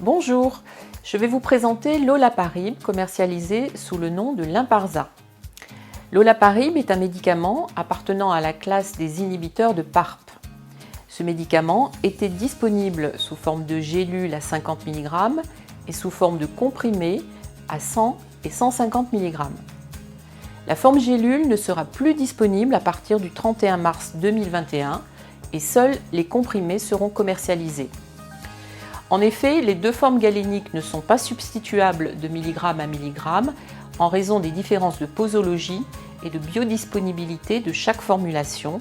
Bonjour, je vais vous présenter l'Olaparib, commercialisé sous le nom de Lynparza. L'Olaparib est un médicament appartenant à la classe des inhibiteurs de PARP. Ce médicament était disponible sous forme de gélules à 50 mg et sous forme de comprimés à 100 et 150 mg. La forme gélule ne sera plus disponible à partir du 31 mars 2021 et seuls les comprimés seront commercialisés. En effet, les deux formes galéniques ne sont pas substituables de milligramme à milligramme en raison des différences de posologie et de biodisponibilité de chaque formulation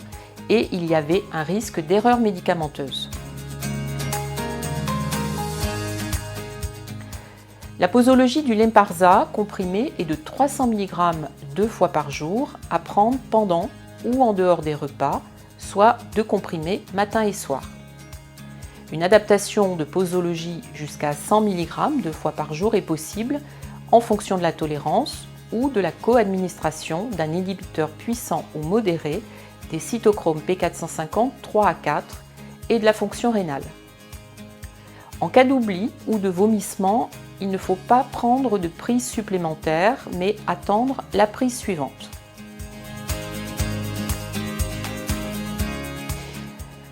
et il y avait un risque d'erreur médicamenteuse. La posologie du Lynparza comprimé est de 300 mg 2 fois par jour à prendre pendant ou en dehors des repas, soit 2 comprimés matin et soir. Une adaptation de posologie jusqu'à 100 mg 2 fois par jour est possible en fonction de la tolérance ou de la co-administration d'un inhibiteur puissant ou modéré des cytochromes P450 3 à 4 et de la fonction rénale. En cas d'oubli ou de vomissement, il ne faut pas prendre de prise supplémentaire mais attendre la prise suivante.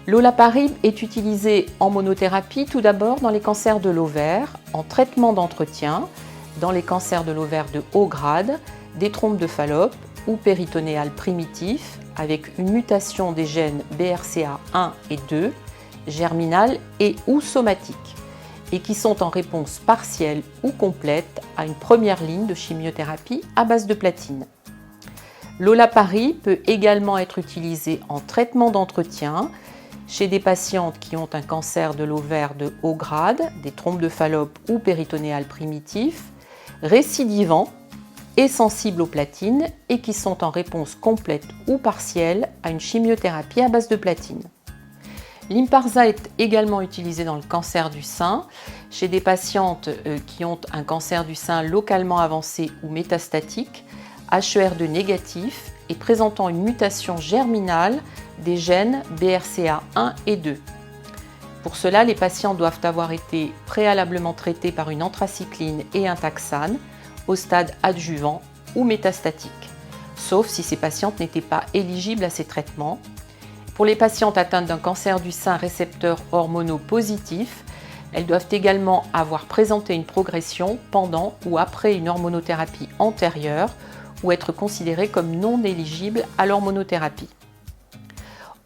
L'Olaparib est utilisé en monothérapie tout d'abord dans les cancers de l'ovaire, en traitement d'entretien, dans les cancers de l'ovaire de haut grade, des trompes de Fallope ou péritonéales primitifs avec une mutation des gènes BRCA1 et 2, germinale et ou somatique, et qui sont en réponse partielle ou complète à une première ligne de chimiothérapie à base de platine. L'Olaparib peut également être utilisé en traitement d'entretien chez des patientes qui ont un cancer de l'ovaire de haut grade, des trompes de Fallope ou péritonéales primitifs, récidivants et sensibles aux platines et qui sont en réponse complète ou partielle à une chimiothérapie à base de platine. Lynparza est également utilisé dans le cancer du sein, chez des patientes qui ont un cancer du sein localement avancé ou métastatique, HER2 négatif et présentant une mutation germinale des gènes BRCA1 et 2. Pour cela, les patients doivent avoir été préalablement traités par une anthracycline et un taxane au stade adjuvant ou métastatique, sauf si ces patientes n'étaient pas éligibles à ces traitements. Pour les patientes atteintes d'un cancer du sein récepteur hormonaux positif, elles doivent également avoir présenté une progression pendant ou après une hormonothérapie antérieure ou être considérées comme non éligibles à l'hormonothérapie.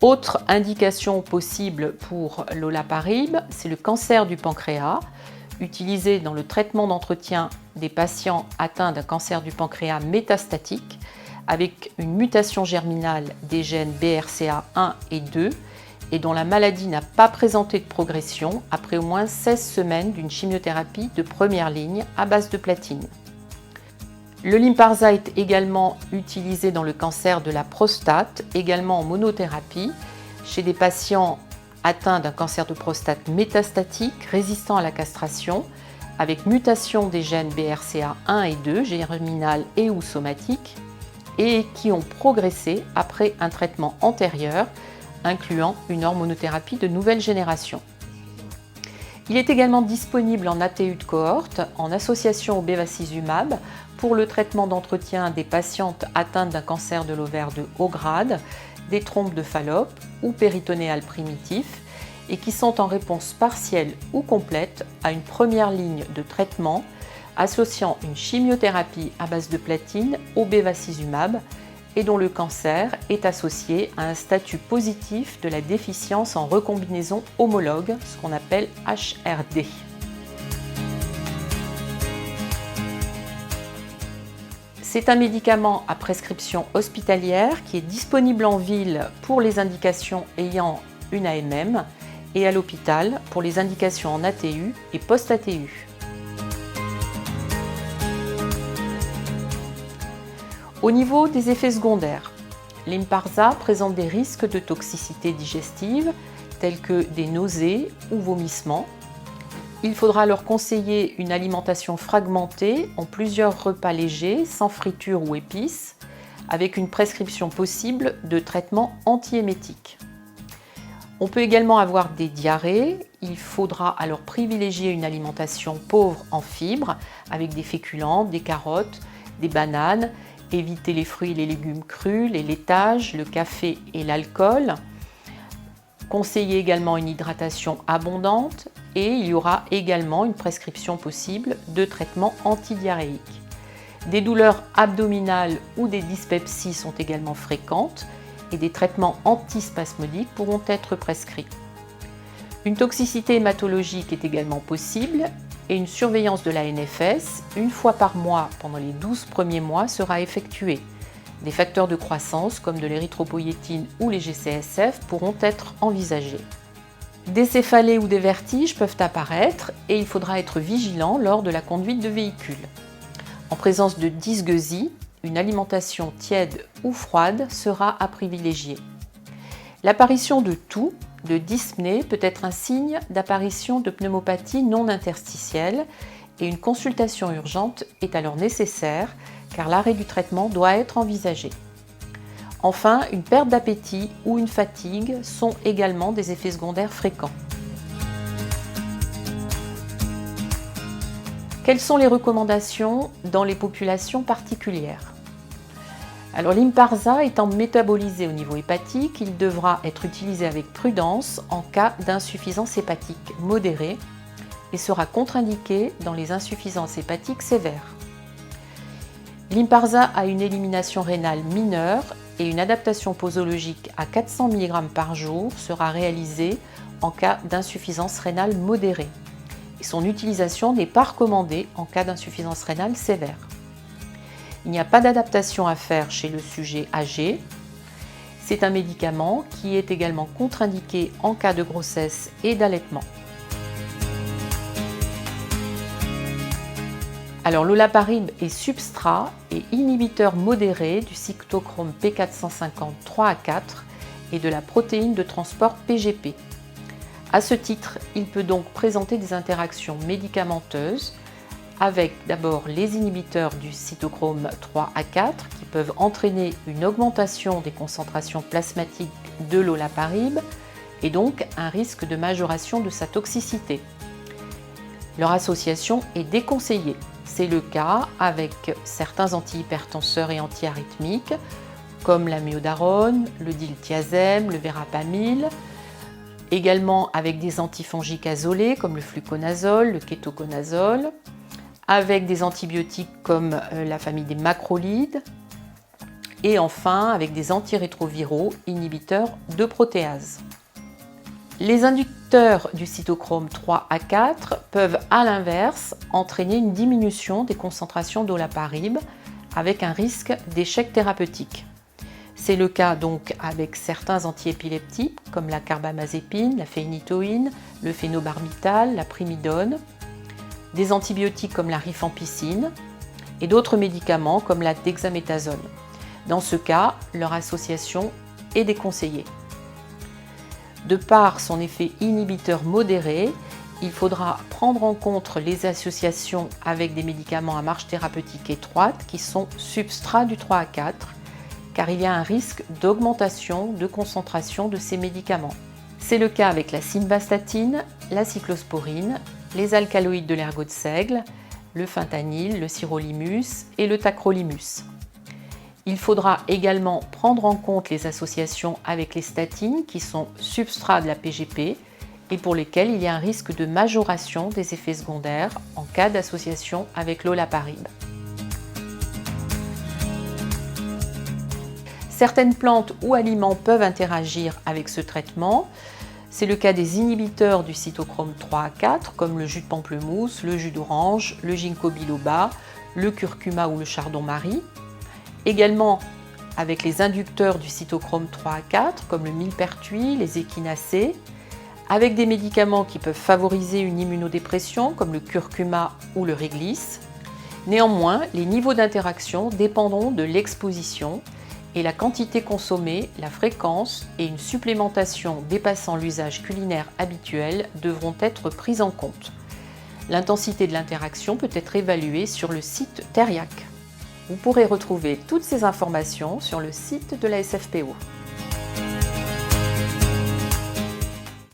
Autre indication possible pour l'Olaparib, c'est le cancer du pancréas, utilisé dans le traitement d'entretien des patients atteints d'un cancer du pancréas métastatique avec une mutation germinale des gènes BRCA1 et 2 et dont la maladie n'a pas présenté de progression après au moins 16 semaines d'une chimiothérapie de première ligne à base de platine. Le Lynparza est également utilisé dans le cancer de la prostate, également en monothérapie, chez des patients atteints d'un cancer de prostate métastatique résistant à la castration, avec mutation des gènes BRCA1 et 2, germinal et ou somatique, et qui ont progressé après un traitement antérieur, incluant une hormonothérapie de nouvelle génération. Il est également disponible en ATU de cohorte, en association au bevacizumab, pour le traitement d'entretien des patientes atteintes d'un cancer de l'ovaire de haut grade, des trompes de Fallope ou péritonéales primitifs et qui sont en réponse partielle ou complète à une première ligne de traitement associant une chimiothérapie à base de platine au bevacizumab et dont le cancer est associé à un statut positif de la déficience en recombinaison homologue, ce qu'on appelle HRD. C'est un médicament à prescription hospitalière qui est disponible en ville pour les indications ayant une AMM et à l'hôpital pour les indications en ATU et post-ATU. Au niveau des effets secondaires, Lynparza présente des risques de toxicité digestive tels que des nausées ou vomissements. Il faudra leur conseiller une alimentation fragmentée en plusieurs repas légers, sans friture ou épices, avec une prescription possible de traitement antiémétique. On peut également avoir des diarrhées. Il faudra alors privilégier une alimentation pauvre en fibres avec des féculents, des carottes, des bananes, éviter les fruits et les légumes crus, les laitages, le café et l'alcool. Conseiller également une hydratation abondante et il y aura également une prescription possible de traitements antidiarrhéiques. Des douleurs abdominales ou des dyspepsies sont également fréquentes et des traitements antispasmodiques pourront être prescrits. Une toxicité hématologique est également possible et une surveillance de la NFS une fois par mois pendant les 12 premiers mois sera effectuée. Des facteurs de croissance comme de l'érythropoïétine ou les GCSF pourront être envisagés. Des céphalées ou des vertiges peuvent apparaître et il faudra être vigilant lors de la conduite de véhicule. En présence de dysgeusie, une alimentation tiède ou froide sera à privilégier. L'apparition de toux, de dyspnée peut être un signe d'apparition de pneumopathie non interstitielle et une consultation urgente est alors nécessaire car l'arrêt du traitement doit être envisagé. Enfin, une perte d'appétit ou une fatigue sont également des effets secondaires fréquents. Quelles sont les recommandations dans les populations particulières? Alors l'Imparsa étant métabolisé au niveau hépatique, il devra être utilisé avec prudence en cas d'insuffisance hépatique modérée et sera contre-indiqué dans les insuffisances hépatiques sévères. L'Imparsa a une élimination rénale mineure et une adaptation posologique à 400 mg par jour sera réalisée en cas d'insuffisance rénale modérée. Et son utilisation n'est pas recommandée en cas d'insuffisance rénale sévère. Il n'y a pas d'adaptation à faire chez le sujet âgé. C'est un médicament qui est également contre-indiqué en cas de grossesse et d'allaitement. Alors l'olaparib est substrat et inhibiteur modéré du cytochrome P450 3 à 4 et de la protéine de transport PGP. À ce titre, il peut donc présenter des interactions médicamenteuses avec d'abord les inhibiteurs du cytochrome 3 à 4 qui peuvent entraîner une augmentation des concentrations plasmatiques de l'olaparib et donc un risque de majoration de sa toxicité. Leur association est déconseillée. C'est le cas avec certains antihypertenseurs et antiarythmiques comme l'amiodarone, le diltiazem, le verapamil, également avec des antifongiques azolés comme le fluconazole, le kétoconazole, avec des antibiotiques comme la famille des macrolides et enfin avec des antirétroviraux inhibiteurs de protéase. Les inducteurs du cytochrome 3 à 4 peuvent à l'inverse entraîner une diminution des concentrations d'olaparib avec un risque d'échec thérapeutique. C'est le cas donc avec certains antiépileptiques comme la carbamazépine, la phénitoïne, le phénobarbital, la primidone, des antibiotiques comme la rifampicine et d'autres médicaments comme la dexaméthasone. Dans ce cas, leur association est déconseillée. De par son effet inhibiteur modéré, il faudra prendre en compte les associations avec des médicaments à marge thérapeutique étroite qui sont substrats du 3 à 4, car il y a un risque d'augmentation de concentration de ces médicaments. C'est le cas avec la simvastatine, la cyclosporine, les alcaloïdes de l'ergot de seigle, le fentanyl, le sirolimus et le tacrolimus. Il faudra également prendre en compte les associations avec les statines qui sont substrats de la PGP et pour lesquels il y a un risque de majoration des effets secondaires en cas d'association avec l'olaparib. Certaines plantes ou aliments peuvent interagir avec ce traitement. C'est le cas des inhibiteurs du cytochrome 3 à 4 comme le jus de pamplemousse, le jus d'orange, le ginkgo biloba, le curcuma ou le chardon-marie. Également avec les inducteurs du cytochrome 3 à 4 comme le millepertuis, les échinacées, avec des médicaments qui peuvent favoriser une immunodépression comme le curcuma ou le réglisse. Néanmoins, les niveaux d'interaction dépendront de l'exposition et la quantité consommée, la fréquence et une supplémentation dépassant l'usage culinaire habituel devront être prises en compte. L'intensité de l'interaction peut être évaluée sur le site Teriac. Vous pourrez retrouver toutes ces informations sur le site de la SFPO.